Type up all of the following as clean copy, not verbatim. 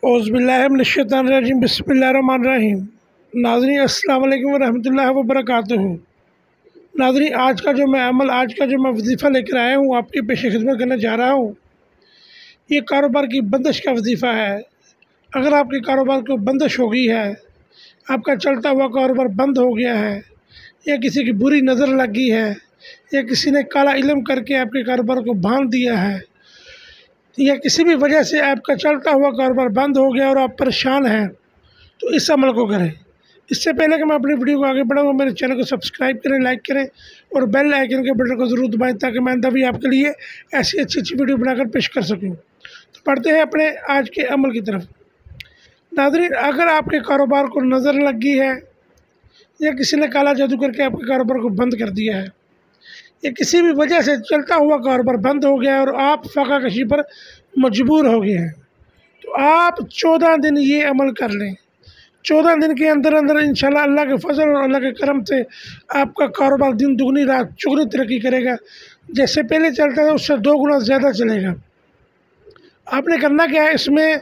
औज़ुबिल्लाहिमिनश्शैतानिर्रजीम बिस्मिल्लाहिर्रहमानिर्रहीम। नाज़रीन अस्सलाम वालेकुम वरहमतुल्लाहि वबरकातुहू। नाज़रीन आज का जो मैं वजीफ़ा लेकर आया हूँ आपकी पेश खिदमत करने जा रहा हूँ, ये कारोबार की बंदिश का वजीफ़ा है। अगर आपके कारोबार को बंदिश हो गई है, आपका चलता हुआ कारोबार बंद हो गया है, या किसी की बुरी नज़र लग गई है, या किसी ने काला इल्म करके आपके कारोबार को बांध दिया है, या किसी भी वजह से आपका चलता हुआ कारोबार बंद हो गया और आप परेशान हैं, तो इस अमल को करें। इससे पहले कि मैं अपनी वीडियो को आगे बढ़ाऊँ, मेरे चैनल को सब्सक्राइब करें, लाइक करें और बेल आइकन के बटन को ज़रूर दबाएं ताकि मैं आइंदा भी आपके लिए ऐसी अच्छी वीडियो बनाकर पेश कर सकूँ। तो पढ़ते हैं अपने आज के अमल की तरफ। नाज़रीन, अगर आपके कारोबार को नज़र लग गई है, या किसी ने काला जादू करके आपके कारोबार को बंद कर दिया है, या किसी भी वजह से चलता हुआ कारोबार बंद हो गया है और आप फ़ाका कशी पर मजबूर हो गए हैं, तो आप 14 दिन ये अमल कर लें। 14 दिन के अंदर अंदर इंशाल्लाह अल्लाह के फजल और अल्लाह के करम से आपका कारोबार दिन दुगनी रात चुगनी तरक्की करेगा। जैसे पहले चलता था उससे 2 गुना ज़्यादा चलेगा। आपने करना क्या है, इसमें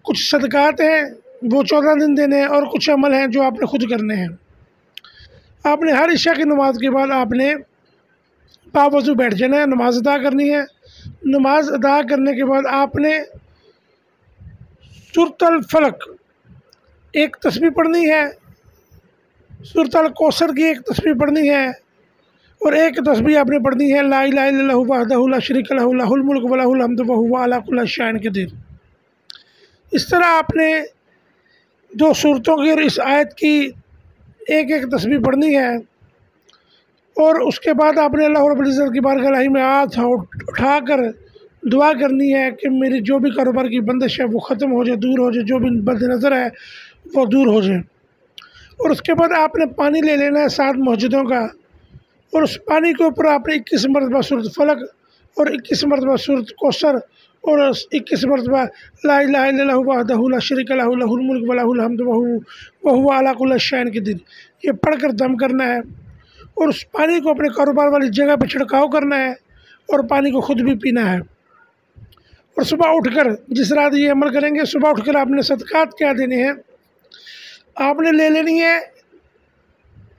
कुछ सदक़ात हैं वो 14 दिन देने हैं और कुछ अमल हैं जो आपने खुद करने हैं। आपने हर इशा की नमाज के बाद आपने बावज़ू बैठ जाना है, नमाज अदा करनी है। नमाज अदा करने के बाद आपने सूरतल फलक एक तस्बीह पढ़नी है, सूरतल कौसर की एक तस्बीह पढ़नी है, और एक तस्बीह आपने पढ़नी है ला इलाहा इल्लल्लाहु वहदहु ला शरीका लहु लहुल मुल्क व लहुल हम्दु व हुवा अला कुल्लि शैइन क़दीर। इस तरह आपने 2 सूरतों की और इस आयत की एक एक तस्बीह पढ़नी है, और उसके बाद आपने अल्लाह रब्बुल इज़्ज़त की बारगाह में हाथ उठाकर दुआ करनी है कि मेरी जो भी कारोबार की बंदिश है वो ख़त्म हो जाए, दूर हो जाए, जो भी बदनज़र है वो दूर हो जाए। और उसके बाद आपने पानी ले लेना है 7 मस्जिदों का, और उस पानी के ऊपर आपने 21 मरतबा सूरत फलक और 21 मरतबा सूरत कौसर और 21 मरतबा ला इलाहा इल्लल्लाहु वहदहु ला शरीका लहु लहुल मुल्क व लहुल हम्दु व हुवा अला कुल्लि शैइन क़दीर, ये पढ़कर दम करना है। और उस पानी को अपने कारोबार वाली जगह पर छिड़काव करना है और पानी को खुद भी पीना है। और सुबह उठकर, जिस रात ये अमल करेंगे, सुबह उठकर आपने सदक़ात क्या देने हैं। आपने ले लेनी है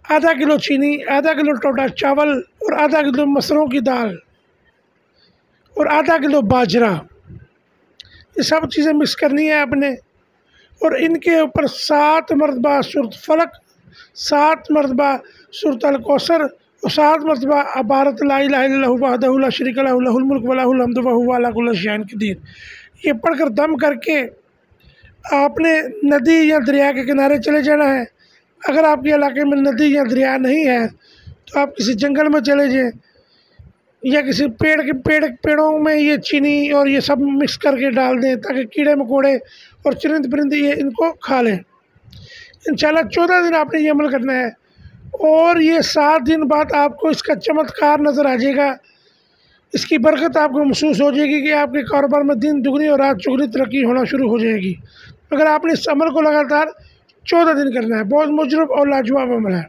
आधा किलो चीनी, आधा किलो टोटा चावल और आधा किलो मसरों की दाल और आधा किलो बाजरा। ये सब चीज़ें मिक्स करनी है आपने, और इनके ऊपर 7 मरतबा सूरत फलक, 7 मरतबा सूरत अल कौसर और 7 मरतबा इबारत ला इलाहा इल्लल्लाहु वहदहु ला शरीका लहु लहुल मुल्क व लहुल हम्दु व हुवा अला कुल्लि शैइन क़दीर, ये पढ़कर दम करके आपने नदी या दरिया के किनारे चले जाना है। अगर आपके इलाके में नदी या दरिया नहीं है तो आप किसी जंगल में चले जाएं, या किसी पेड़ों में ये चीनी और ये सब मिक्स करके डाल दें ताकि कीड़े मकोड़े और चरिंद परिंदे ये इनको खा लें। इंशाल्लाह 14 दिन आपने ये अमल करना है, और ये 7 दिन बाद आपको इसका चमत्कार नज़र आ जाएगा। इसकी बरकत आपको महसूस हो जाएगी कि आपके कारोबार में दिन दुगनी और रात चौगुनी तरक्की होना शुरू हो जाएगी। अगर आपने इस अमल को लगातार 14 दिन करना है, बहुत मुजरब और लाजवाब अमल है।